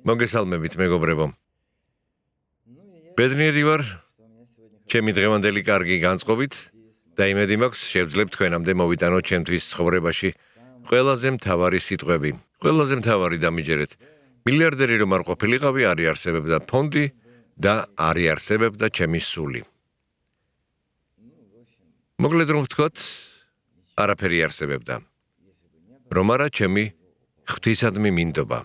მოგესალმებით, მეგობრებო. ბედნიერი ვარ, ჩემი დღევანდელი კარგი განწყობით და იმედი მაქვს, შევძლებთ თქვენამდე მოვიტანოთ ჩემთვის ცხოვრებაში ყველაზე მთავარი სიტყვები. ყველაზე მთავარი დამიჯერეთ. მილიარდერი რომ არ ყოფილიყავი, არ იარსებებდა ფონდი და არ იარსებებდა ჩემი სული. მოკლედ რომ ვთქვათ, არაფერი იარსებებდა. რომ არა ჩემი ღვთისადმი მინდობა.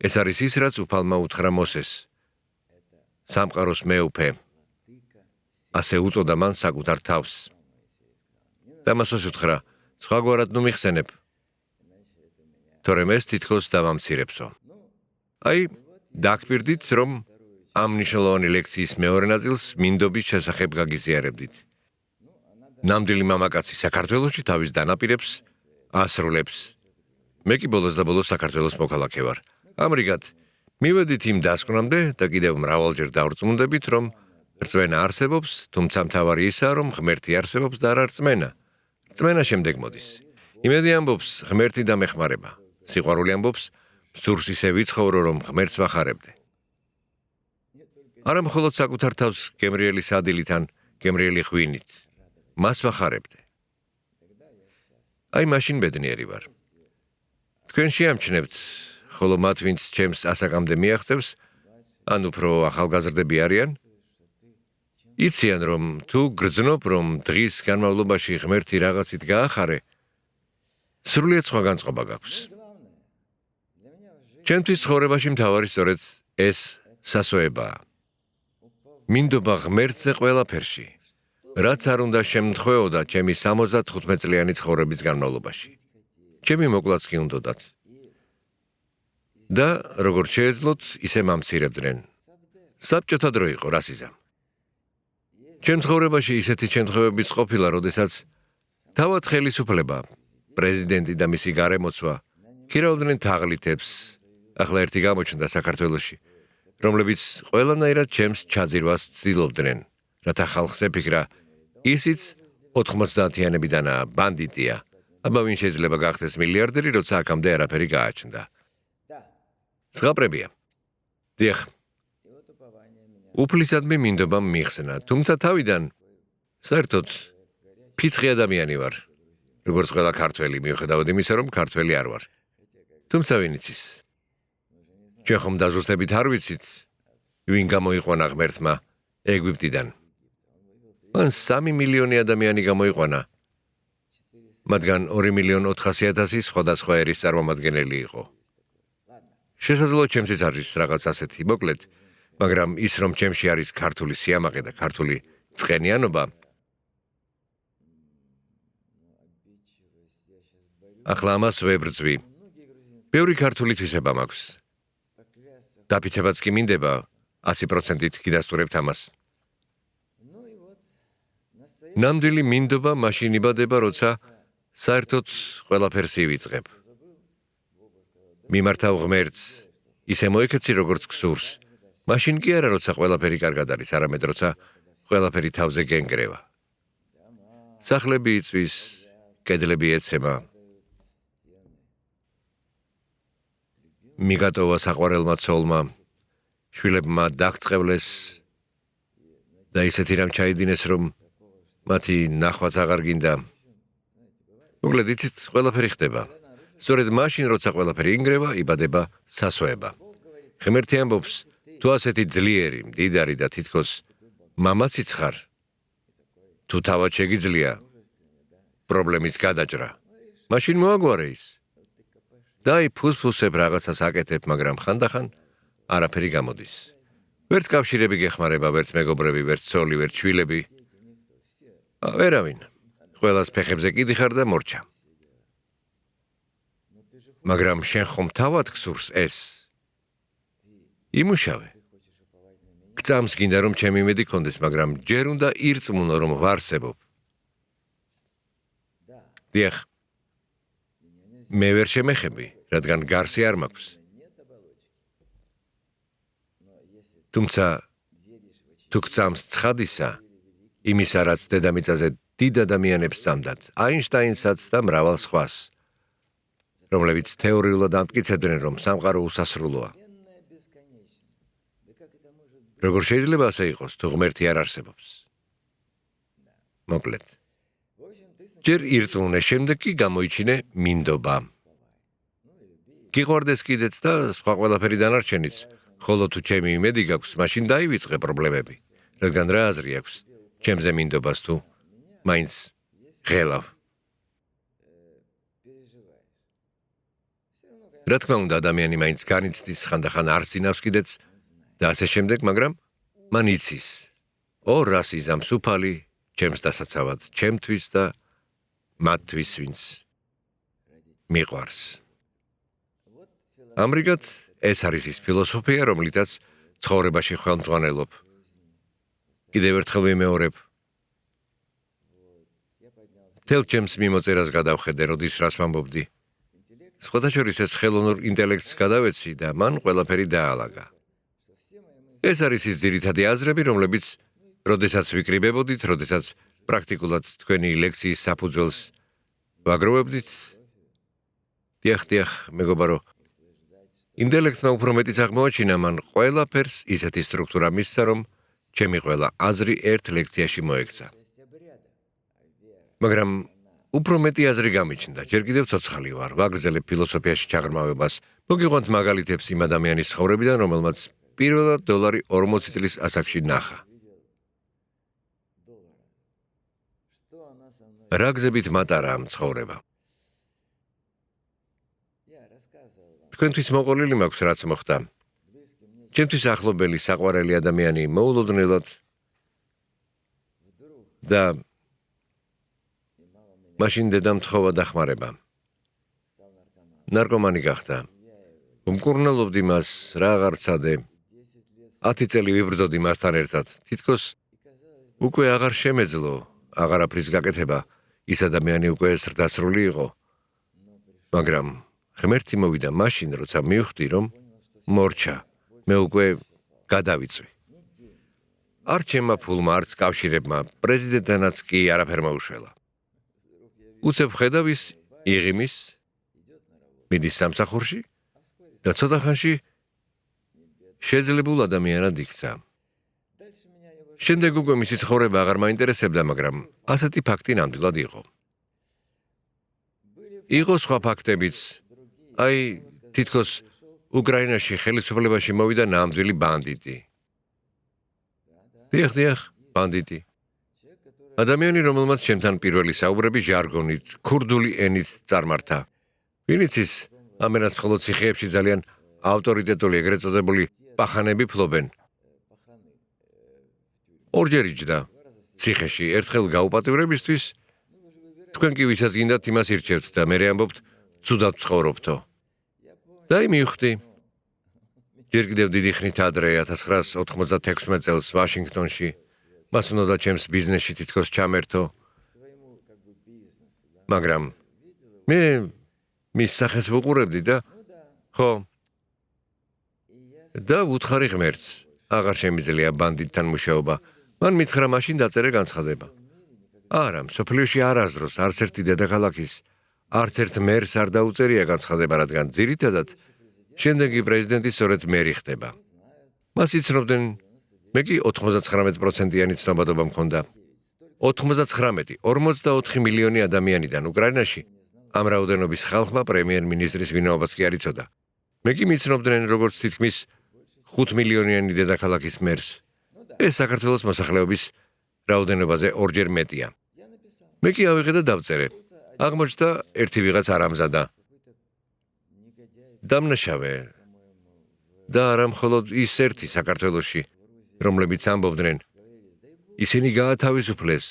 ეს არის ის, რაც უფალმა უთხრა მოსეს. სამყაროს მეუფე. ასე უწოდა მან საკუთარ თავს. და მოსეს უთხრა, სხვაგვარად ნუ მიხსენებ. თორემ ეს თითქოს დავამცირებსო. აი, დაგკვირდით, რომ ამ მნიშვნელოვანი ლექციის მეორე ნაწილს მინდობის შესახებ გაგიზიარებდით. ნამდვილი მამაკაცი საქართველოში თავის დანაპირებს ასრულებს. მე კი ბოლოს და ბოლოს საქართველოს მოქალაქე ვარ. ამრიგად, მივედით იმ დასკვნამდე და კიდევ მრავალჯერ დავრწმუნდებით, რომ რწმენა არსებობს, თუმცა მთავარი ისაა, რომ ღმერთი არსებობს და არა რწმენა. რწმენა შემდეგ მოდის. იმედი ამბობს, ღმერთი დამეხმარება. სიყვარული ამბობს, სურს ისე ვიცხოვრო, რომ ღმერთს ვახარებდე. არა მხოლოდ საკუთარ თავს გემრიელი სადილით ან გემრიელი ღვინით. მას ვახარებდე. აი, მაშინ ბედნიერი ვარ. თქვენ შეამჩნევთ, ხოლო მათ, ვინც ჩემს ასაკამდე მიაღწევს, ან უფრო ახალგაზრდები არიან, იციან, რომ თუ გრძნობ, რომ დღის განმავლობაში ღმერთი რაღაცით გაახარე, სრულიად სხვა განწყობა გაქვს. ჩემთვის ცხოვრებაში მთავარი სწორედ ეს სასოებაა. მინდობა ღმერთზე ყველაფერში, რაც არ უნდა შემთხვეოდა ჩემი 75 წლიანი ცხოვრების განმავლობაში. ჩემი მოკლაც კი უნდოდათ. და როგორც შეეძლოთ, ისე მამცირებდნენ. საბჭოთა დრო იყო, რასიზა. ჩემ ცხოვრებაში ისეთი შემთხვევებიც ყოფილა, როდესაც თავად ხელისუფლება, პრეზიდენტი და მისი გარემოცვა ქირავდნენ თაღლითებს, ახლა ერთი გამოჩნდა საქართველოში, რომლებიც ყველანაირად ჩემს ჩაძირვას ცდილობდნენ, რათა ხალხს ეფიქრა, ისიც 90-იანებიდანაა, ბანდიტია. აბა ვინ შეიძლება გახდეს მილიარდერი, როცა აქამდე არაფერი გააჩნდა. ზღაპრებია. დიახ. უფლისადმი მინდობამ მიხსნა, თუმცა თავიდან საერთოდ ფიცხი ადამიანი ვარ, როგორც ყველა ქართველი, მიუხედავად იმისა, რომ ქართველი არ ვარ. თუმცა ვინ იცის? ჩვენ ხომ დაზუსტებით არ ვიცით, ვინ გამოიყვანა ღმერთმა ეგვიპტიდან. მან 3 მილიონი ადამიანი გამოიყვანა. მათგან 2.400.000 სხვადასხვა ერის წარმომადგენელი იყო. შესაძლოა ჩემშიც არის რაღაც ასეთი, მოკლედ, მაგრამ ის რომ ჩემში არის ქართული სიამაყე და ქართული წყენიანობა, ახლა ამას ვებრძვი. ბევრი ქართული თვისება მაქვს. დაფიცებაც კი მინდება 100%-ით გიდასტურებთ ამას. ნამდვილი მინდობა მაშინ იბადება, როცა საერთოდ ყველაფერს ივიწყებ. მიმართავ ღმერთს, ისე მოიქეცი, როგორც გსურს. მაშინ კი არა, როცა ყველაფერი კარგად არის, არამედ როცა ყველაფერი თავზე გენგრევა. სახლები იწვის, კედლები ეცემა. მიგატოვა საყვარელმა ცოლმა, შვილებმა დაგწყევლეს და ისეთი რამ ჩაიდინეს, რომ მათი ნახვაც აღარ გინდა. მოკლედ, იცით, ყველაფერი ხდება. სწორედ მაშინ, როცა ყველაფერი ინგრევა, იბადება სასოება. ღმერთი ამბობს, თუ ასეთი ძლიერი, მდიდარი და თითქოს მამაციც ხარ, თუ თავად შეგიძლია პრობლემის გადაჭრა, მაშინ მოაგვარე ის. და აი ფუსფუსებ რაღაცას აკეთებ, მაგრამ ხანდახან არაფერი გამოდის. ვერც კავშირები გეხმარება, ვერც მეგობრები, ვერც ცოლი, ვერც შვილები. ვერავინ. ყველას ფეხებზე კიდი ხარ და მორჩა. მაგრამ შენ ხომ თავად გსურს ეს? იმუშავე. გწამს გინდა რომ ჩემი იმედი კონდეს, მაგრამ ჯერ უნდა ირწმუნო რომ ვარსებობ. დიახ. მე ვერ შემეხები, რადგან გარსი არ მაქვს. თუმცა თუ გწამს ცხადისა, იმისა, რაც დედამიწაზე დიდ ადამიანებს სწამდათ, აინშტაინსაც და მრავალ სხვას. რომლებიც თეორიულად ამტკიცებდნენ, რომ სამყარო უსასრულოა. როგორ შეიძლება ასე იყოს, თუ ღმერთი არ არსებობს? მოკლედ. ჯერ ირწმუნე, შემდეგ კი გამოიჩინე მინდობა. გიყვარდეს კიდეც და სხვა ყველაფერი დანარჩენიც, ხოლო თუ ჩემი იმედი გაქვს, მაშინ დაივიწყე პრობლემები, რადგან რა აზრი აქვს ჩემზე მინდობას თუ მაინც ღელავ. რა თქმა უნდა, ადამიანი მაინც განიცდის, ხანდახან არ ზინავს კიდეც და ასე შემდეგ, მაგრამ მან იცის, რას იზამს უფალი ჩემს დასაცავად, ჩემთვის და მათთვის, ვინც მიყვარს. ამრიგად, ეს არის ის ფილოსოფია, რომლითაც ცხოვრებაში ხელმძღვანელობ. კიდევ ერთხელ ვიმეორებ. თელ ჩემს მიმოწერას გადავხედე, როდის რას ვამბობდი. სხვათა შორის ეს ხელოვნურ ინტელექტს გადავეცი და მან ყველაფერი დაალაგა. ეს არის ის ძირითადი აზრები, რომლებიც, როდესაც ვიკრიბებოდით, როდესაც პრაქტიკულად თქვენი ლექციის საფუძველს ვაგროვებდით. დიახ, მეგობარო, ინტელექტმა უფრო მეტიც აღმოაჩინა, მან ყველაფერს ისეთი სტრუქტურა მისცა, რომ ჩემი ყველა აზრი ერთ ლექციაში მოექცა. მაგრამ უფრო მეტი აზრი გამიჩნდა, ჯერ კიდევ ცოცხალი ვარ, ვაგრძელებ ფილოსოფიაში ჩაღრმავებას. მოგიყვანთ მაგალითებს იმ ადამიანის ცხოვრებიდან, რომელმაც პირველად $40 წლის ასაკში ნახა. რა გზებით მატარა ამ ცხოვრება? თქვენთვის მოყოლილი მაქვს, რაც მოხდა. ჩემთვის ახლობელი საყვარელი ადამიანი მოულოდნელად და მაშინ დედამ თხოვა დახმარება. ნარკომანი გახდა. ვმკურნალობდი მას, რა აღარ ვცადე. 10 წელი ვიბრძოდი მასთან ერთად. თითქოს უკვე აღარ შემეძლო აღარაფრის გაკეთება. ის ადამიანი უკვე ზრდასრული იყო. მაგრამ ღმერთი მოვიდა მაშინ, როცა მივხვდი, რომ მორჩა. მე უკვე გადავიწვი. არ ჩემმა ფულმა, არც კავშირებმა, პრეზიდენტთანაც კი არაფერ მოუშველა. უცებ ხედავ ის იღიმის, მიდის სამსახურში და ცოტა ხანში შეძლებულ ადამიანად იქცა. შემდეგ უკვე მისი ცხოვრება აღარ მაინტერესებდა, მაგრამ ასეთი ფაქტი ნამდვილად იყო. იყო სხვა ფაქტებიც, თითქოს უკრაინაში ხელისუფლებაში მოვიდა ნამდვილი ბანდიტი. დიახ, ბანდიტი. ადამიანი, რომელმაც ჩემთან პირველი საუბრები ჟარგონით, ქურდული ენით წარმართა. ვინც ის ამენას მხოლოდ ციხეებში ძალიან ავტორიტეტული, ეგრეთ წოდებული პახანები ფლობენ. ორჯერ იჯდა ციხეში, ერთხელ გაუპატივრებისთვის, თქვენ კი ვისაც გინდათ იმას ირჩევთ და მერე ამბობთ, ცუდად ცხოვრობთო. და მივხვდი. ჯერ კიდევ დიდი ხნით ადრე 1996 წელს ვაშინგტონში, მას უნდა ჩემს ბიზნესში თითქოს ჩამერთო. მაგრამ მე მის სახეს ვუყურებდი და და ვუთხარი ღმერთს, აღარ შემიძლია ბანდიტთან მუშაობა. მან მითხრა, მაშინ დაწერე განცხადება. არა, მსოფლიოში არასდროს არც ერთი დედაქალაქის, არც ერთ მერს არ დაუწერია განცხადება, რადგან ძირითადად შემდეგი პრეზიდენტი სწორედ მერი ხდება. მას იცნობდნენ, მე კი 99%-იანი ცნობადობა მქონდა. 44 მილიონი ადამიანიდან უკრაინაში ამ რაოდენობის ხალხმა პრემიერ-მინისტრის ვინაობას კი არ იცოდა. მე კი მიცნობდნენ, როგორც თითქმის 5 მილიონიანი დედაქალაქის მერს. ეს საქართველოს მოსახლეობის რაოდენობაზე ორჯერ მეტია. მე კი ავიღე და დავწერე. აღმოჩნდა ერთი ვიღაც არ ამზადა. დამნაშავე და არა მხოლოდ ის ერთი საქართველოში, რომლებიც ამბობდნენ, ისინი გაათავისუფლეს.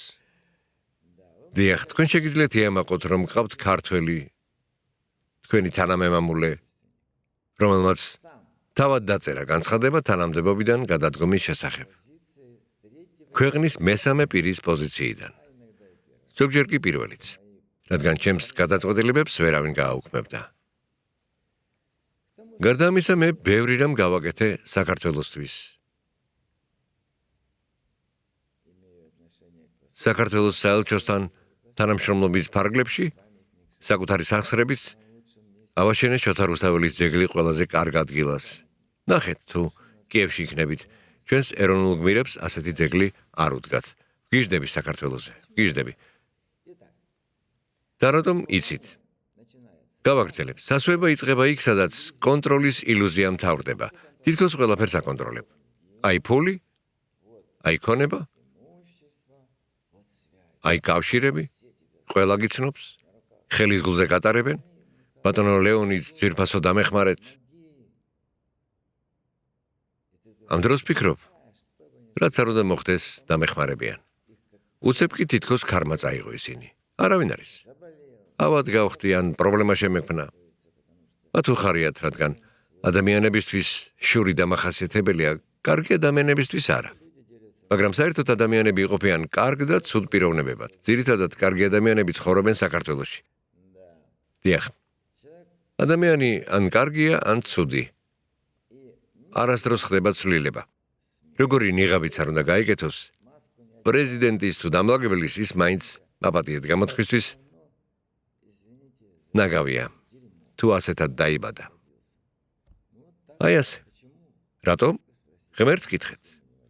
დიახ, თქვენ შეგიძლიათ იამაყოთ, რომ გყავთ ქართველი, თქვენი თანამემამულე, რომელმაც თავად დაწერა განცხადება თანამდებობიდან გადადგომის შესახებ. ქვეყნის მესამე პირის პოზიციიდან. ზოგჯერ კი პირველიც, რადგან ჩემს გადაწყვეტილებებს ვერავინ გააუქმებდა. გარდა ამისა, მე ბევრი რამ გავაკეთე საქართველოსთვის. საქართველოს საელჩოსთან თანამშრომლობის ფარგლებში, საკუთარი სახსრებით, ავაშენე შოთა რუსთაველის ძეგლი ყველაზე კარგ ადგილას. ნახეთ თუ კიევში იქნებით, ჩვენს ეროვნულ გმირებს ასეთი ძეგლი არ უდგათ. ვგიჟდები საქართველოზე, ვგიჟდები. და რატომ იცით? გავაგრძელებ. სასვება იწყება იქ, სადაც კონტროლის ილუზია მთავრდება. თითქოს ყველაფერს აკონტროლებ. აი ფული, აი ქონება, აი კავშირები, ყველა გიცნობს, ხელის გულზე გატარებენ, ბატონო ლეონიდ ძვირფასო დამეხმარეთ. ამ დროს ფიქრობ, რაც არ უნდა მოხდეს დამეხმარებიან. უცებ კი თითქოს ქარმა წაიღო ისინი. არავინ არის. ავად გავხდი ან პრობლემა შემექმნა. მათ უხარიათ, რადგან ადამიანებისთვის შური დამახასიათებელია, კარგი ადამიანებისთვის არა. მაგრამ საერთოდ ადამიანები იყოფიან კარგ და ცუდ პიროვნებებად. ძირითადად კარგი ადამიანები ცხოვრობენ საქართველოში. დიახ. ადამიანი ან კარგია, ან ცუდი. არასდროს ხდება ცვლილება. როგორი ნიღაბიც არ უნდა გაიგეთოს, პრეზიდენტის თუ დამლაგებლის ის მაინც აპატიეთ გამოთხვისთვის ნაგავია, თუ ასეთად დაიბადა. აი ასე. რატომ? ღმერთს კითხეთ.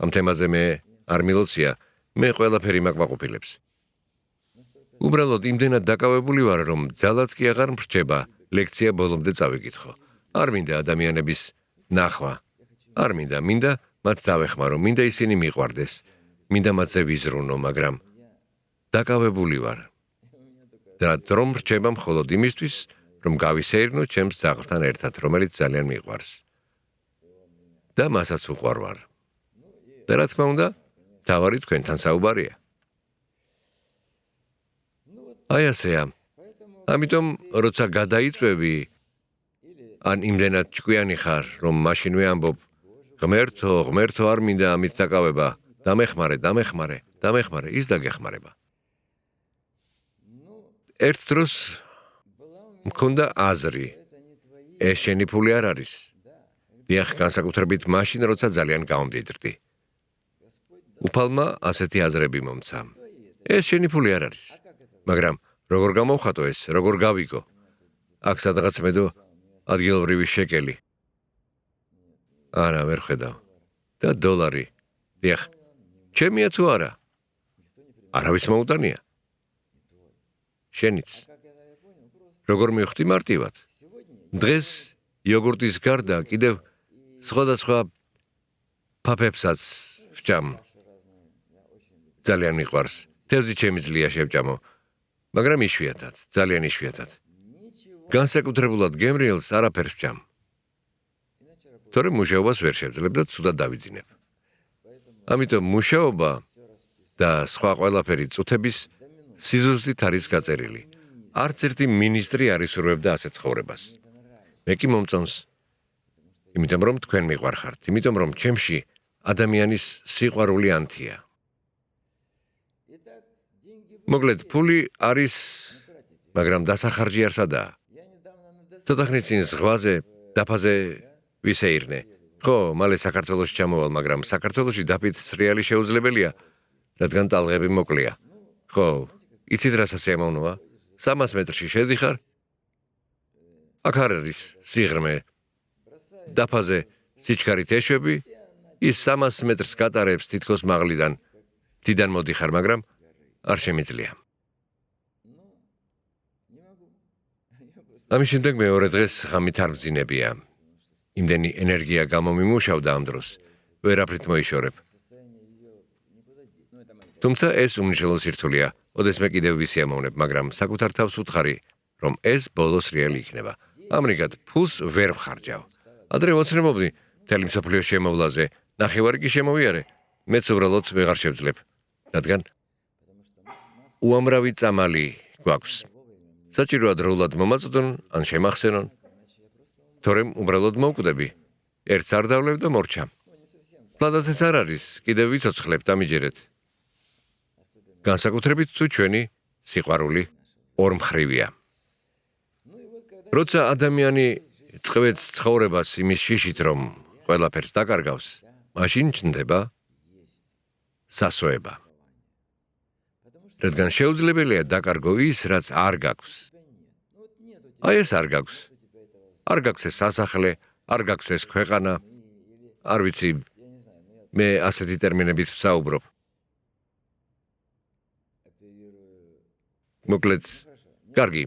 ამ თემაზე მე არ მილოცია, მე ყველაფერი მაკმაყოფილებს. უბრალოდ იმდენად დაკავებული ვარ, რომ ძალაც კი აღარ მრჩება ლექცია ბოლომდე წავიკითხო. არ მინდა ადამიანების ნახვა. არ მინდა მათ დავეხმარო, მინდა ისინი მიყვარდეს. მინდა მათზე ვიზრუნო, მაგრამ დაკავებული ვარ. და რომ რჩება მხოლოდ იმისთვის, რომ გავისეირნო ჩემს ძაღლთან ერთად, რომელიც ძალიან მიყვარს. და მასაც უყვარ ვარ. და რა თქმა უნდა, თავარი თქვენთან საუბარია. აი ასეა. ამიტომ, როცა გადაიწვევი, ან იმდენად ჭკვიანი ხარ, რომ მაშინვე ამბობ, ღმერთო არ მინდა ამით დაკავება, დამეხმარე, ის დაგეხმარება. ერთ დროს მქონდა აზრი, ეს შენი ფული არ არის. დიახ, განსაკუთრებით მაშინ, როცა ძალიან გავამდიდრდი. უფალმა ასეთი აზრები მომცა. ეს შენი ფული არ არის. მაგრამ როგორ გამოვხატო ეს, როგორ გავიგო? აქ სადღაც მედო ადგილობრივი შეკელი. არა, ვერ ხედავ. და დოლარი. დიახ, ჩემია თუ არა? არავის მოუტანია. შენიც. როგორ მივხვდი მარტივად? დღეს იოგურტის გარდა კიდევ სხვადასხვა ფაფებსაც ვჭამ. ძალიან მიყვარს. თევზი ჩემი ძლია შევჭამო. მაგრამ იშვიათად, ძალიან იშვიათად. განსაკუთრებულად გემრიელს არაფერს ვჭამ. თორემ მუშაობას ვერ შევძლებ და ცუდად დავიძინებ. ამიტომ მუშაობა და სხვა ყველაფერი წუთების სიზუსტით არის გაწერილი. არც ერთი მინისტრი არ ისურვებდა ასეთ ცხოვრებას. მე კი მომწონს. იმიტომ რომ თქვენ მიყვარხართ, იმიტომ რომ ჩემში ადამიანის სიყვარული ანთია. მოკლედ, ფული არის, მაგრამ დასახარჯი არ სადაა. ცოტა ხნის წინ ზღვაზე, დაფაზე ვისეირნე. ხო, მალე საქართველოში ჩამოვალ, მაგრამ საქართველოში დაფით სრიალი შეუძლებელია, რადგან ტალღები მოკლეა. ხო, იცით რა სასიამოვნოა? 300 მეტრში შედიხარ, აქ არ არის სიღრმე. დაფაზე სიჩქარით ეშვები, ის 300 მეტრს გატარებს თითქოს მაღლიდან. თიდან მოდიხარ, მაგრამ არ შემიძლია. ამის შემდეგ მეორე დღეს ღამით არ ვძინებია. იმდენი ენერგია გამომიმუშავდა ამ დროს, ვერაფრით მოიშორებ. თუმცა ეს უმნიშვნელო სირთულეა, ოდესმე კიდევ ვისიამოვნებ, მაგრამ საკუთარ თავს ვუთხარი, რომ ეს ბოლო სრიალი იქნება. ამრიგად, ფულს ვერ ვხარჯავ. ადრე ოცნებობდი მთელი მსოფლიოს შემოვლაზე, ნახევარი კი შემოვიარე, მეც უბრალოდ ვეღარ შევძლებ, რადგან უამრავი წამალი გვაქვს. საჭიროა დროულად მომაწოდონ, ან შემახსენონ, თორემ უბრალოდ მოვკვდები, ერთს არ დავლევ და მორჩა. ლადაც ეს არ არის, კიდევ ვიცოცხლებ და მიჯერეთ. განსაკუთრებით თუ ჩვენი სიყვარული ორმხრივია. როცა ადამიანი წყვეტს ცხოვრებას იმის შიშით, რომ ყველაფერს დაკარგავს, მაშინ ჩნდება სასოება. რადგან შეუძლებელია დაკარგო ის, რაც არ გაქვს. აი ეს არ გაქვს. არ გაქვს ეს სასახლე, არ გაქვს ეს ქვეყანა. არ ვიცი, მე ასეთი ტერმინებით ვსაუბრობ. მოკლედ, კარგი,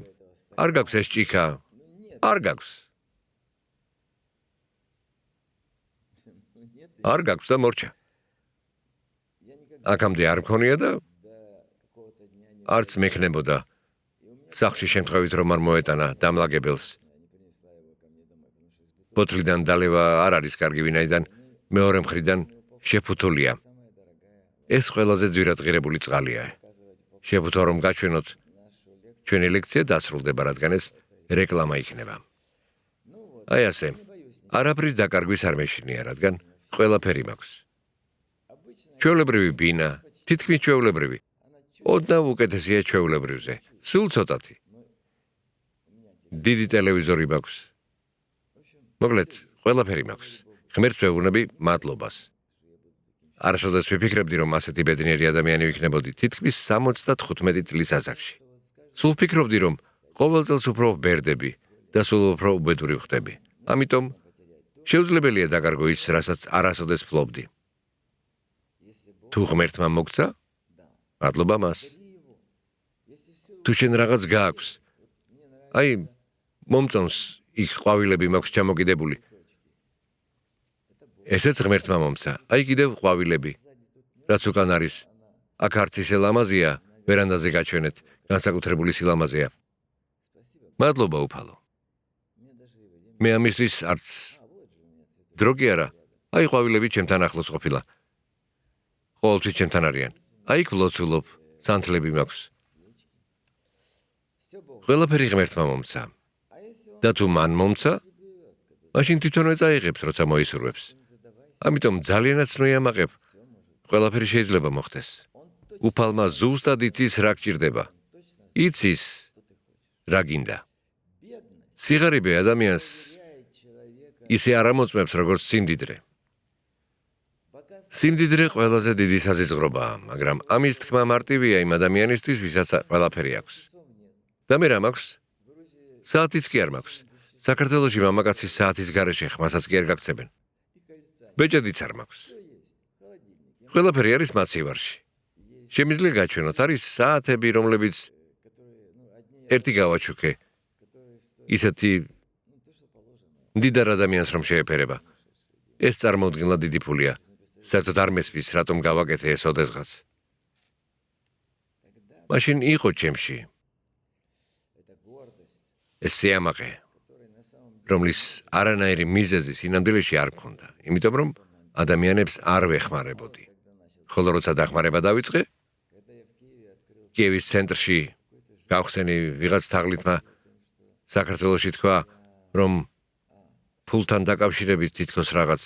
არ გაქვს ეს ჭიქა, არ გაქვს. არ გაქვს და მორჩა. აქამდე არ მქონია და არც მექნებოდა. სახლში შემთხვევით რომ არ მოეტანა დამლაგებელს. ბოთლიდან დალევა არ არის კარგი, ვინაიდან მეორე მხრიდან შეფუთულია. ეს ყველაზე ძვირადღირებული წყალია. შეფუთვა რომ გაჩვენოთ, ჩვენი ლექცია დასრულდება, რადგან ეს რეკლამა იქნება. აი ასე, არაფრის დაკარგვის არ მეშინია, რადგან ყველაფერი მაქვს. ჩვეულებრივი ბინა, თითქმის ჩვეულებრივი. ოდნავ უკეთესია ჩვეულებრივზე. სულ ცოტათი. დიდი ტელევიზორი მაქვს. მოკლედ, ყველაფერი მაქვს. ღმერთს ვეუბნები მადლობას. არასოდეს ვიფიქრებდი, რომ ასეთი ბედნიერი ადამიანი ვიქნებოდი თითქმის 75 წლის ასაკში. სულ ვფიქრობდი, რომ ყოველ წელს უფრო ვბერდები და სულ უფრო უბედური ვხდები. ამიტომ შეუძლებელია დაკარგო ის, რასაც არასოდეს ფლობდი. თუ ღმერთმა მოგცა, მადლობა მას. თუ შენ რაღაც გააქვს, აი, მომწონს იქ ყვავილები მაქვს ჩამოკიდებული. ესეც ღმერთმა მომცა, აი კიდევ ყვავილები, რაც უკან არის. აქ არც ისე ლამაზია, ვერანდაზე გაჩვენეთ, განსაკუთრებული სილამაზეა. მადლობა უფალო. მე ამისთვის არც დრო კი არა, აი ყვავილები ჩემთან ახლოს ყოფილა. ყოველთვის ჩემთან არიან. აი იქ ვლოცულობ, სანთლები მაქვს. ყველაფერი ღმერთმა მომცა. და თუ მან მომცა, მაშინ თვითონვე წაიღებს, როცა მოისურვებს. ამიტომ ძალიანაც ნოიამაყებ, ყველაფერი შეიძლება მოხდეს. უფალმა ზუსტად იცის, რა გჭირდება. იცის, რა გინდა. სიღარიბე ადამიანს ისე არ ამოწმებს, როგორც სიმდიდრე. სიმდიდრე ყველაზე დიდი საზიზღრობაა, მაგრამ ამის თქმა მარტივია იმ ადამიანისთვის, ვისაც ყველაფერი აქვს. და მე რა მაქვს? საათიც კი არ მაქვს. საქართველოში მამაკაცის საათის გარეშე ხმასაც კი არ გაქცევენ. ბეჭედიც არ მაქვს. ყველაფერი არის მაცივარში. შემიძლია გაჩვენოთ, არის საათები, რომლებიც ერთი გავაჩუქე. ისეთი მდიდარ ადამიანს რომ შეეფერება. ეს წარმოუდგენლად დიდი ფულია. საერთოდ არ მესმის, რატომ გავაკეთე ეს ოდესღაც. მაშინ იყო ჩემში ეს სიამაყე, რომლის არანაირი მიზეზი სინამდვილეში არ მქონდა, იმიტომ რომ ადამიანებს არ ვეხმარებოდი. ხოლო როცა დახმარება დავიწყე, კიევის ცენტრში გავხსენი ვიღაც თაღლითმა საქართველოში თქვა, რომ ფულთან დაკავშირებით თითქოს რაღაც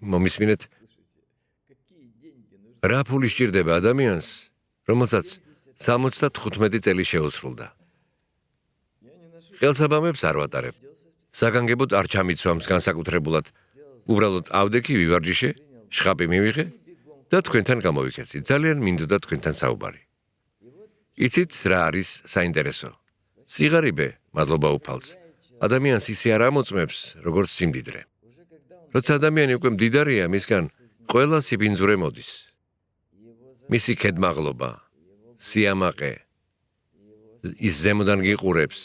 მომისმინეთ, რა ფული სჭირდება ადამიანს, რომელსაც 75 წელი შეუსრულდა. ხელსაბამებს არ ვატარებ. საგანგებოდ არ ჩამიცვამს განსაკუთრებულად. უბრალოდ ავდექი ვივარჯიშე, შხაპი მივიღე და თქვენთან გამოვიქეცი. ძალიან მინდოდა თქვენთან საუბარი. იცით რა არის საინტერესო? სიღარიბე, მადლობა უფალს, ადამიანს ისე არ ამოწმებს, როგორც სიმდიდრე. როცა ადამიანი უკვე მდიდარია, მისგან ყველა სიბინძურე მოდის. მისი ქედმაღლობა, სიამაყე, ის ზემოდან გიყურებს.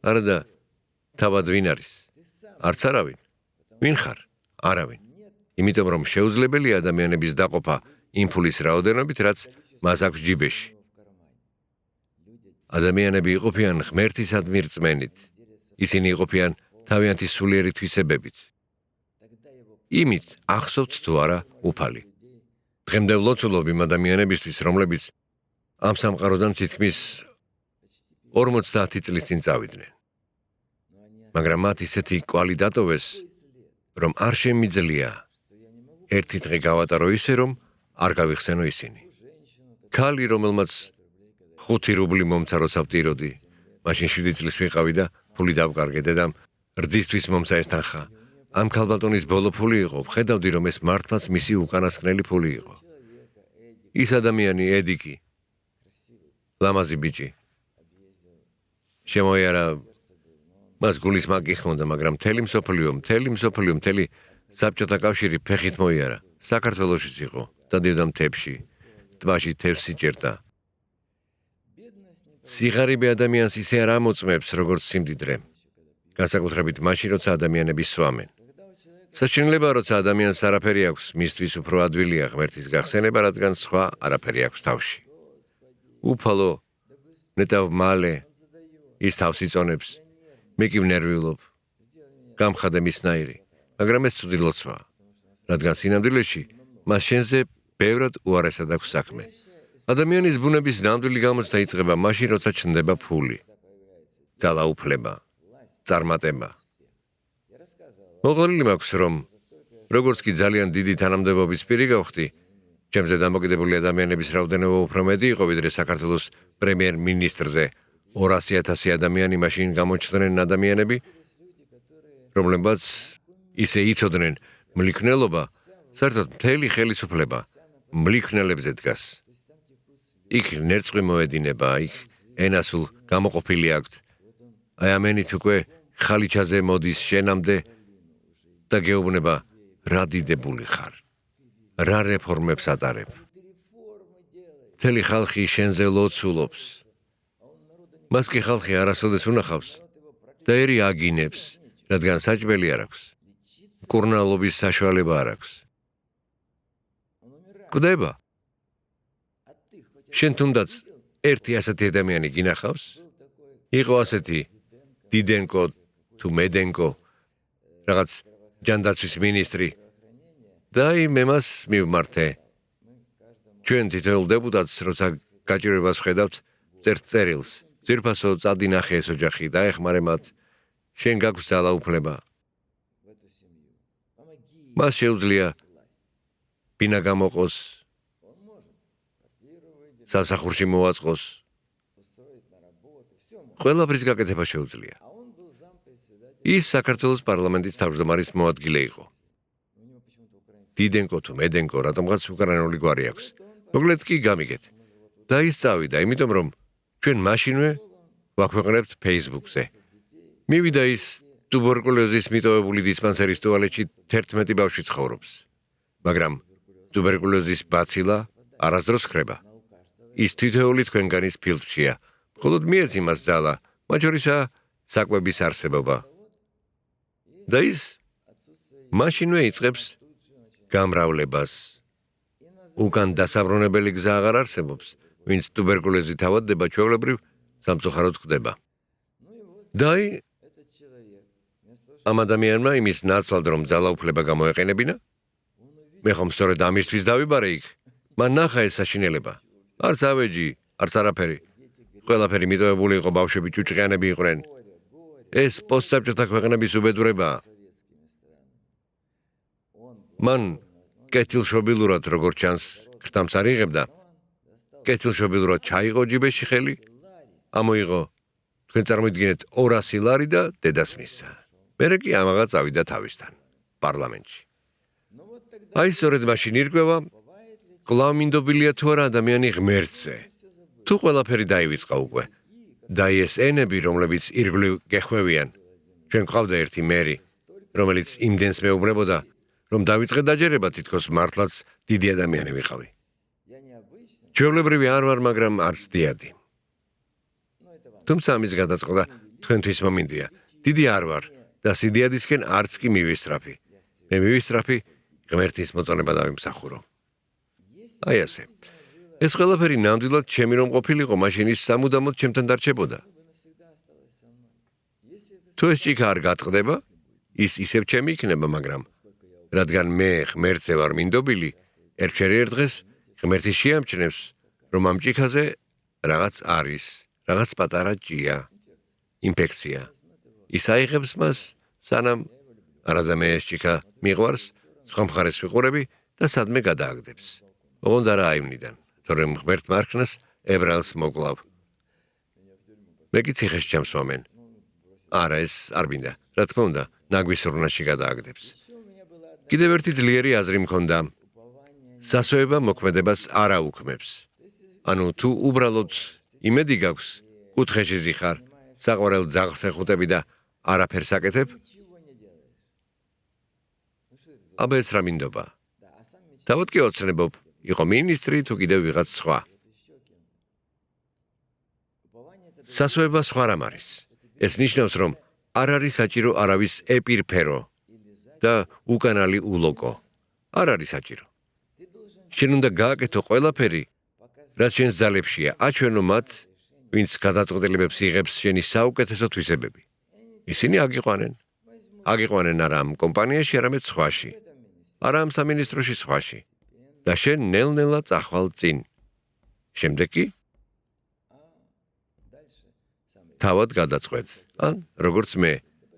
არა და თავად ვინ არის? არც არავინ. ვინ ხარ? არავინ. იმიტომ რომ შეუძლებელია ადამიანების დაყოფა იმ ფულის რაოდენობით, რაც მას აქვს ჯიბეში. ადამიანები იყოფიან ღმერთისადმი რწმენით. ისინი იყოფიან თავიანთი სულიერი თვისებებით. იმით ახსოვთ თუ არა უფალი. დღემდე ვლოცულობ იმ ადამიანებისთვის, რომლებიც ამ სამყაროდან თითქმის 50 წლის წინ წავიდნენ. მაგრამ მათ ისეთი კვალი დატოვეს, რომ არ შემიძლია ერთი დღე გავატარო ისე, რომ არ გავიხსენო ისინი. ქალი, რომელმაც 5 რუბლი მომცა, როცა ვტიროდი, მაშინ 7 წლის ვიყავი და ფული დავკარგე დედამ, რძისთვის მომცა ეს თანხა. ამ ქალბატონის ბოლო ფული იყო, ვხედავდი, რომ ეს მართლაც მისი უკანასკნელი ფული იყო. ის ადამიანი ედიკი, ლამაზი ბიჭი, შემოიარა მას გულის მაგი ხონდა, მაგრამ მთელი მსოფლიო, საბჭოთა კავშირი ფეხით მოიარა. საქართველოშიც იყო, დადიოდა მთებში, ტბაში თევზს იჭერდა. სიღარიბე ადამიანს ისე არ ამოწმებს, როგორც სიმდიდრე. განსაკუთრებით მაშინ, როცა ადამიანები სვამენ. საჩინელებაა, როცა ადამიანს არაფერი აქვს, მისთვის უფრო ადვილია ღმერთის გახსენება, რადგან სხვა არაფერი აქვს თავში. უფალო, ნეტავ მალე, ის თავს იწონებს, მე კი ვნერვიულობ, გამხადე მისნაირი, მაგრამ ეს ცუდი ლოცვაა, რადგან სინამდვილეში მას შენზე ბევრად უარესად აქვს საქმე. ადამიანის ბუნების ნამდვილი გამოცდა იწყება მაშინ, როცა ჩნდება ფული, ძალაუფლება, წარმატება. მოყოლილი მაქვს, რომ როგორც კი ძალიან დიდი თანამდებობის პირი გავხდი, ჩემზე დამოკიდებული ადამიანების რაოდენობა უფრო მეტი იყო, ვიდრე საქართველოს პრემიერ-მინისტრზე 200,000 ადამიანი მაშინ გამოჩნდნენ ადამიანები, რომლებიც ისე იცოდნენ მლიქნელობა, საერთოდ მთელი ხელისუფლება მლიქნელებზე დგას. იქ ნერწყვი მოედინება, იქ ენასულ გამოყოფილი აქვთ. აი ამენით უკვე ხალიჩაზე მოდის შენამდე და გეუბნება, რა დიდებული ხარ, რა რეფორმებს ატარებ. მთელი ხალხი შენზე ლოცულობს. მას კი ხალხი არასოდეს უნახავს და ერი აგინებს, რადგან საჭმელი არ აქვს. მკურნალობის საშუალება არ აქვს. გვდება. შენ თუნდაც ერთი ასეთი ადამიანი გინახავს? იყო ასეთი დიდენკო თუ მედენკო, რაღაც ჯანდაცვის მინისტრი. და მე მას მივმართე. ჩვენ თითოეულ დეპუტატს, როცა გაჭირვებას ვხედავთ, წერთ წერილს. ძირფასო წადინახე ეს ოჯახი, დაეხმარე მათ. შენ გაქვს ძალაუფლება. მას შეუძლია ბინა გამოყოს, სამსახურში მოვაწყოს. ყველაფრის გაკეთება შეუძლია. ის საქართველოს პარლამენტის თავმჯდომარის მოადგილე იყო. დიდენკო თუ მედენკო, რატომღაც უკრაინული გვარი აქვს. მოკლედ კი გამიგეთ. და ის წავიდა, იმიტომ რომ ჩვენ მაშინვე ვაქვეყნებთ Facebook-ზე. მივიდა ის ტუბერკულოზის მიტოვებული დისპანსერის ტუალეტში 11 ბავშვი ცხოვრობს. მაგრამ ტუბერკულოზის ბაცილა არასდროს ხრება. ის თითოეული თქვენგანის ფილტვშია. მხოლოდ მიეც იმას ძალა, მათ შორისაა საკვების არსებობა. და ის მაშინვე იწყებს გამრავლებას. უკან დასაბრუნებელი გზა აღარ არსებობს, ვინც ტუბერკულოზით ავადდება, ჩვეულებრივ სამწუხაროდ ხდება. და ამ ადამიანმა იმის ნაცვლად, რომ ძალაუფლება გამოეყენებინა, მე ხომ სწორედ ამისთვის დავიბარე იქ. მან ნახა ეს საშინელება. არც ავეჯი, არც არაფერი. ყველაფერი მიტოვებული იყო, ბავშვები ჭუჭყიანები იყვნენ. ეს პოსტსაბჭოთა ქვეყნების უბედურებაა. მან კეთილშობილურად, როგორც ჩანს, ქრთამს არ იღებდა. კეთილშობილურად ჩაიღო ჯიბეში ხელი, ამოიღო, თქვენ წარმოიდგინეთ 200 ლარი და დედას მისცა. მერე კი ამაღა წავიდა თავისთან, პარლამენტში. აი სწორედ მაშინ ირკვევა, კვლავ მინდობილია თუ არა ადამიანი ღმერთზე. თუ ყველაფერი დაივიწყა უკვე. და ეს ენები, რომლებიც ირგვლივ გეხვევიან. ჩვენ გვყავდა ერთი მერი, რომელიც იმდენს მეუბნებოდა, რომ დავიწყე დაჯერება, თითქოს მართლაც დიდი ადამიანი ვიყავი. ჩვეულებრივი არ ვარ, მაგრამ არც დიადი. თუმცა ამის გადაწყდა თქვენთვის მომინდია. დიდი არ ვარ და სიდიადისკენ არც კი მივისწრაფი. მე მივისწრაფი ღმერთის მოწონება დავიმსახურო. აი ასე. ეს ყველაფერი ნამდვილად ჩემი რომ ყოფილიყო, მაშინ ის სამუდამოდ ჩემთან დარჩებოდა. თუ ეს ჭიქა არ გატყდება, ის ისევ ჩემი იქნება, მაგრამ რადგან მე ღმერთზე ვარ მინდობილი, ერთ დღეს ღმერთი შეამჩნევს, რომ ამ ჭიქაზე რაღაც არის, რაღაც პატარა ჭია, ინფექცია. ის აიღებს მას, სანამ არადა მე ეს ჭიქა მიყვარს, სხვა მხარეს ვიყურები და სადმე გადააგდებს. ოღონდ არა აიმნიდან, თორემ ღმერთმა არქმნას ებრალს მოკლავ. მე კი ციხეში ჩამსვამენ. არა, ეს არ მინდა, რა თქმა უნდა, ნაგვის სურნაში გადააგდებს. კიდევ ერთი ძლიერი აზრი მქონდა. სასოება მოქმედებას არ აუქმებს. ანუ თუ უბრალოდ იმედი გაქვს, კუთხეში ზიხარ, საყვარელ ძაღლს ეხუტები და არაფერს აკეთებ? აბა ეს რა მინდობა? თავად კი ოცნებობ, იყო მინისტრი თუ კიდევ ვიღაც სხვა. სასვეება სხვა რამ არის. ეს ნიშნავს, რომ არ არის საჭირო არავის ეპირფერო და უკანალი ულოკო. არ არის საჭირო. შენ უნდა გააკეთო ყველაფერი, რაც შენს ძალებშია, აჩვენო მათ, ვინც გადაწყვეტილებებს იღებს შენი საუკეთესო თვისებები. ისინი აგიყვანენ არა ამ კომპანიაში, არამედ სხვაში. არა ამ სამინისტროში, სხვაში. და შენ ნელ-ნელა წახვალ წინ. შემდეგ კი თავად გადაწყვეტ. ან როგორც მე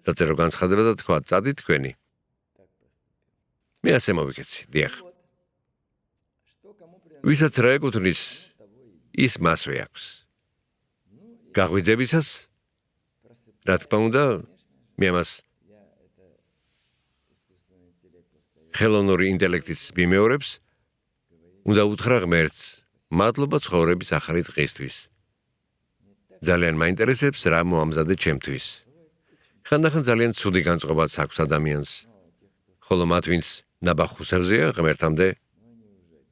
დაწერო განცხადება და თქვა, წადით თქვენი. მე ასე მოვიქეცი, დიახ. ვისაც რა ეკუთვნის, ის მასვე აქვს. გაღვიძებისას, რა თქმა უნდა, მე ამას ხელოვნური ინტელექტის მიმეორებს, უნდა უთხრა ღმერთს, მადლობა ცხოვრების ახალი დღისთვის. ძალიან მაინტერესებს, რა მოამზადე ჩემთვის. ხანდახან ძალიან ცუდი განწყობაც აქვს ადამიანს. ხოლო მათ, ვინც ნაბახუსებზეა ღმერთამდე,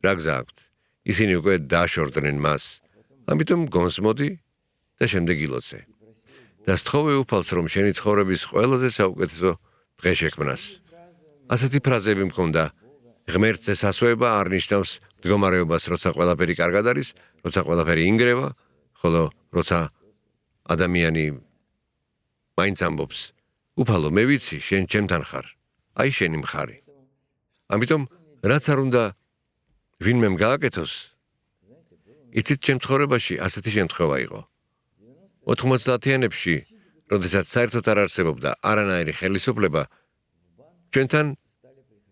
რა გზა აქვთ? ისინი უკვე დააშორდნენ მას. ამიტომ გონსმოდი და შემდეგ ილოცე. და სთხოვე უფალს, რომ შენი ცხოვრების ყველაზე საუკეთესო დღე შექმნას. ასეთი ფრაზები მქონდა, ღმერთს ეს ასოება არ ნიშნავს მდგომარეობას, როცა ყველაფერი კარგად არის, როცა ყველაფერი ინგრევა, ხოლო როცა ადამიანი მაინც ამბობს, უფალო, მე ვიცი, შენ ჩემთან ხარ, აი შენი მხარი. ამიტომ, რაც არ უნდა ვინმემ გააკეთოს, იცით, ჩემ ცხოვრებაში ასეთი შემთხვევა იყო. 90-იანებში, როდესაც საერთოდ არ არსებობდა არანაირი ხელისუფლება, ჩვენთან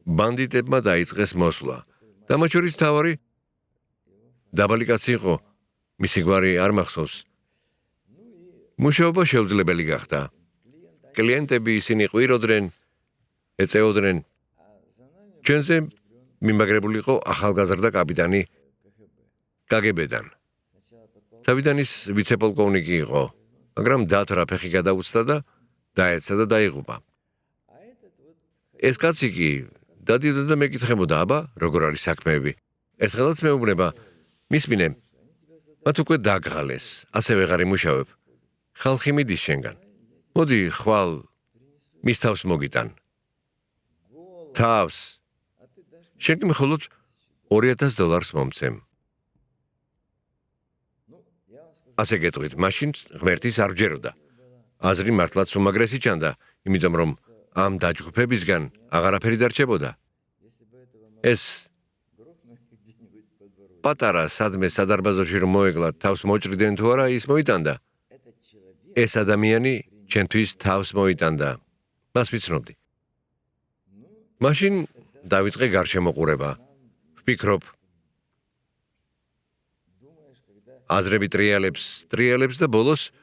ბანდიტებმა დაიწყეს მოსვლა. და მათ შორის მთავარი დაბალი კაცი იყო, მისი გვარი არ მახსოვს. მუშაობა შეუძლებელი გახდა. კლიენტები ისინი ყვიროდნენ, ეწეოდნენ. ჩვენზე მიმაგრებული იყო ახალგაზრდა კაპიტანი KGB-დან. თავიდან ის ვიცე-პოლკოვნიკი იყო, მაგრამ დათვრა ფეხი გადაუცდა და დაეცა და დაიღუპა. ეს კაცი კი დადიოდა და მეკითხებოდა, აბა, როგორ არის საქმეები. ერთხელაც მეუბნება, მისმინე, მათ უკვე დაგღალეს, ასე ვეღარ იმუშავებ. ხალხი მიდის შენგან. მოდი, ხვალ, მის თავს მოგიტან. თავს. შენ კი მხოლოდ $2000 მომცემ. ასე გეტყვით, მაშინ ღმერთის არ ვჯეროდა. აზრი მართლაც უმაგრესი ჩანდა, იმიტომ რომ ამ დაჯგუფებისგან აღარაფერი დარჩებოდა. ეს პატარა სადმე სადარბაზოში რომ მოეკლათ, თავს მოჭრიდნენ თუ არა, ის მოიტანდა. ეს ადამიანი ჩემთვის თავს მოიტანდა. მას ვიცნობდი. მაშინ დავიწყე გარშემოყურება. ვფიქრობ, აზრები ტრიალებს და ბოლოს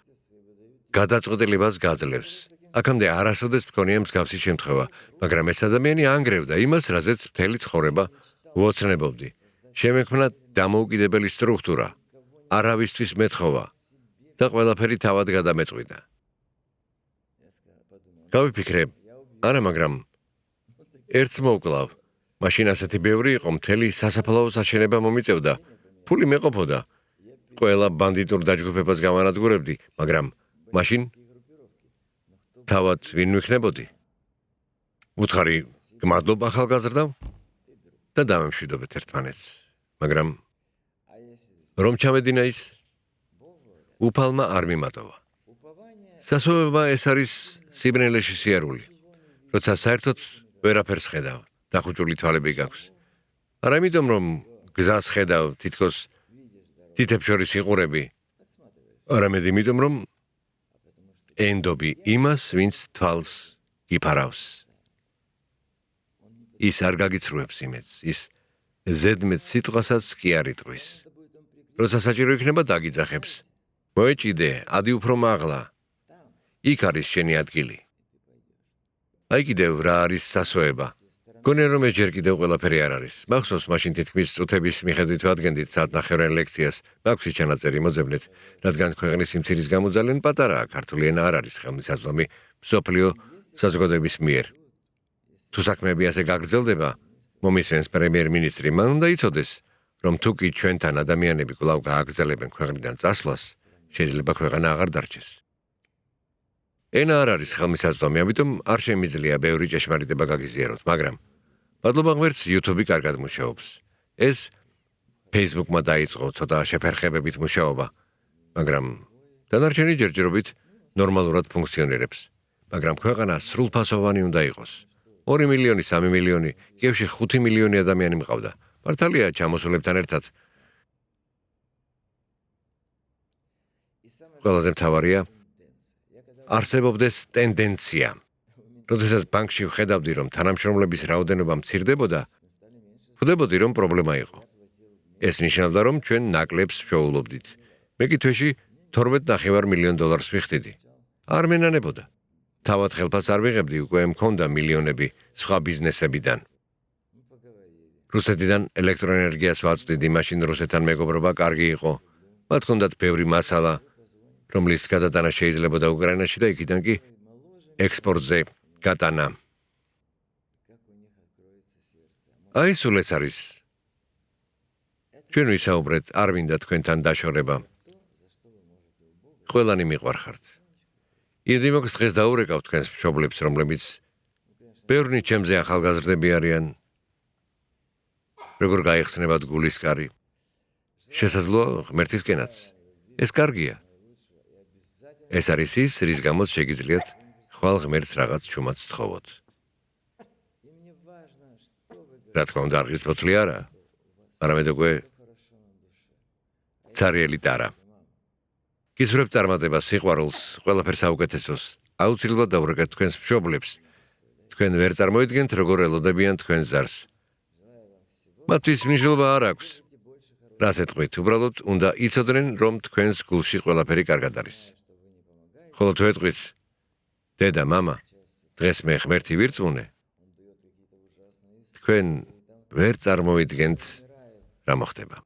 გადაწყვეტილებას გაძლევს. აქამდე არასოდეს მქონია მსგავსი შემთხვევა, მაგრამ ეს ადამიანი ანგრევდა იმას, რაზეც მთელი ცხოვრება ვოცნებობდი. შემექმნა დამოუკიდებელი სტრუქტურა, არავისთვის მეთხოვა და ყველაფერი თავად გადამეწყვიტა. გავიფიქრე, არა, მაგრამ ერთს მოვკლავ. მაშინ ასეთი ბევრი იყო, მთელი სასაფლაოს აშენება მომიწევდა, ფული მეყოფოდა. ყველა ბანდიტურ დაჯგუფებას გავანადგურებდი, მაგრამ მაშინ თავად ვინ ვიქნებოდი? უთხარი, გმადლობ ახალგაზრდამ და დავემშვიდობეთ ერთმანეთს. მაგრამ რომ ჩამედინა ის, უფალმა არ მიმატოვა. სასვეობა ეს არის სიბრენელეში სიარული, როცა საერთოდ ვერაფერს ხედავ, დახუჭული თვალები გაქვს. არა იმიტომ, რომ გზას ხედავ, თითქოს თითებს შორის იყურები, არამედ იმიტომ, რომ ენდობი იმას, ვინც თვალს გიფარავს. ის არ გაგიცრუებს იმედს, ის ზედმეტ სიტყვასაც კი არ იტყვის. როცა საჭირო იქნება, დაგიძახებს. მოეჭიდე, ადი უფრო მაღლა. იქ არის შენი ადგილი. აი კიდევ რა არის სასვეება. გონია რომ ეს ჯერ კიდევ ყველაფერი არ არის. მახსოვს მაშინ თითქმის წუთების მიხედვით ვადგენდით საათნახევრიან ლექციას, მაქვს ჩანაწერი მოძებნეთ, რადგან ქვეყნის სიმცირის გამო ძალიან პატარაა, ქართული ენა არ არის ხელმისაწვდომი მსოფლიო საზოგადოების მიერ. თუ საქმეები ასე გაგრძელდება, მომისმენს პრემიერ-მინისტრი, მან უნდა იცოდეს, რომ თუ კი ჩვენთან ადამიანები კვლავ გააგრძელებენ ქვეყნიდან წასვლას, შეიძლება ქვეყანა აღარ დარჩეს. ენა არ არის ხელმისაწვდომი, ამიტომ არ შემიძლია ბევრი ჭეშმარიტება გაგიზიაროთ, მაგრამ მადლობა ღმერთს YouTube-ი კარგად მუშაობს. ეს Facebook-მა დაიწყო ცოტა შეფერხებებით მუშაობა, მაგრამ დანარჩენი ჯერჯერობით ნორმალურად ფუნქციონირებს. მაგრამ ქვეყანა სრულფასოვანი უნდა იყოს. 2 მილიონი, 3 მილიონი, კიევში 5 მილიონი ადამიანი მყავდა. მართალია ჩამოსულებთან ერთად. ყველაზე მთავარია არსებობდეს ტენდენცია. როდესაც ბანკში ვხედავდი, რომ თანამშრომლების რაოდენობა მცირდებოდა, ხვდებოდი, რომ პრობლემა იყო. ეს ნიშნავდა, რომ ჩვენ ნაკლებს ვშოულობდით. მე კი თვეში 12,5 მილიონ დოლარს ვიხდიდი. არ მენანებოდა. თავად ხელფას არ ვიღებდი, უკვე მქონდა მილიონები სხვა ბიზნესებიდან. რუსეთიდან ელექტროენერგიას ვაწვდიდი, მაშინ რუსეთთან მეგობრობა კარგი იყო. მათ ჰქონდათ ბევრი მასალა, რომლის გადატანა შეიძლებოდა უკრაინაში და იქიდან კი ექსპორტზე გატანა. აი სულ ეს არის. ჩვენ ვისაუბრეთ, არ მინდა თქვენთან დაშორება. ყველანი მიყვარხართ. იდი მოგს დღეს დაურეკავ თქვენს მშობლებს, რომლებიც ბევრნი ჩემზე ახალგაზრდები არიან. როგორ გაიხსნებათ გულის კარი. შესაძლოა ღმერთისკენაც. ეს კარგია. ეს არის ის, რის გამოც შეგიძლიათ ხვალ ღმერთს რაღაც ჩუმად სთხოვოთ. რა თქმა უნდა, არ გისწრაფლი არა, არამედ უკვე ცარიელი ტარა. გისურვებ წარმატებას, სიყვარულს, ყველაფერს საუკეთესოს. აუცილებლად დაურეკეთ თქვენს მშობლებს. თქვენ ვერ წარმოიდგენთ, როგორ ელოდებიან თქვენს ზარს. მათთვის მნიშვნელობა არ აქვს. რას ეტყვით, უბრალოდ უნდა იცოდნენ, რომ თქვენს გულში ყველაფერი კარგად არის. ხოლო თუ ეტყვით, დედა, მამა, დღეს მე ღმერთი ვირწმუნე, თქვენ ვერ წარმოიდგენთ, რა მოხდება.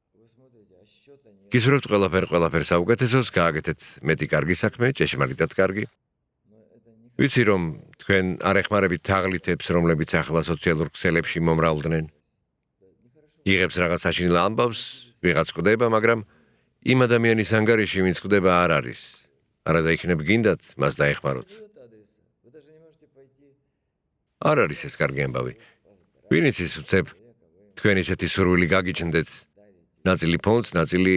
გისურვებთ ყველაფერს საუკეთესოს, გააკეთეთ მეტი კარგი საქმე, ჭეშმარიტად კარგი. ვიცი, რომ თქვენ არ ეხმარებით თაღლითებს, რომლებიც ახლა სოციალურ ქსელებში მომრავლდნენ. იღებს რაღაც საშინელ ამბავს, ვიღაც კვდება, მაგრამ იმ ადამიანის ანგარიში, ვინც კვდება, არ არის. არადა იქნებ გინდათ, მას დაეხმაროთ. არ არის ეს კარგი ამბავი. ვინ იცის უცებ, თქვენ ისეთი სურვილი გაგიჩნდეთ, ნაწილი ფონდს, ნაწილი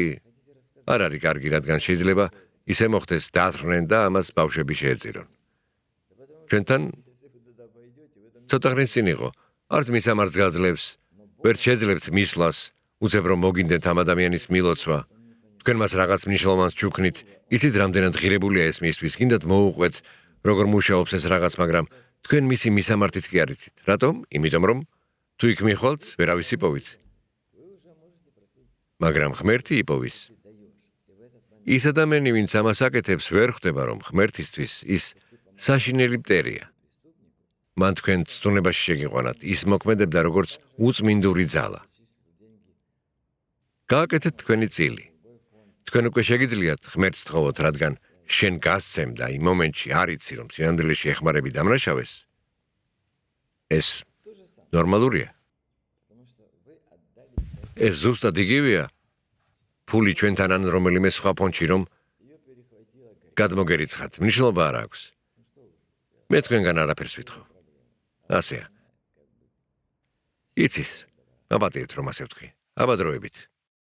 არ არის კარგი, რადგან შეიძლება ისე მოხდეს, დაათრნენ და ამას ბავშვები შეეწირონ. ჩვენთან ცოტა ხნის წინ იყო, არც მისამართს გაძლევს, ვერ შეძლებთ მისვლას, უცებ რომ მოგინდეთ ამ ადამიანის მილოცვა. თქვენ მას რაღაც მნიშვნელოვანს ჩუქნით, იცით რამდენად ღირებულია ეს მისთვის, გინდათ მოუყვეთ, როგორ მუშაობს ეს რაღაც, მაგრამ თქვენ მისი მისამართიც კი არ იცით. რატომ? იმიტომ რომ თუ იქ მიხვალთ, ვერავის იპოვით. მაგრამ ღმერთი იპოვის. ის ადამიანი, ვინც ამას აკეთებს, ვერ ხვდება, რომ ღმერთისთვის ის საშინელი მტერია. მან თქვენ ცდუნებაში შეგიყვანათ, ის მოქმედებდა როგორც უწმინდური ძალა. გააკეთეთ თქვენი წილი. თქვენ უკვე შეგიძლიათ ღმერთს სთხოვოთ, რადგან შენ გასცემ და იმ მომენტში არ იცი, რომ სინამდვილეში ეხმარები დამნაშავეს. ეს ნორმალურია. ეს ზუსტად იგივეა, ფული ჩვენთან ან რომელიმე სხვა ფონდში, რომ გადმოგერიცხათ, მნიშვნელობა არ აქვს. მე თქვენგან არაფერს ვითხოვ. ასეა. იცის, აპატიეთ რომ ასე ვთქვი. აბა დროებით.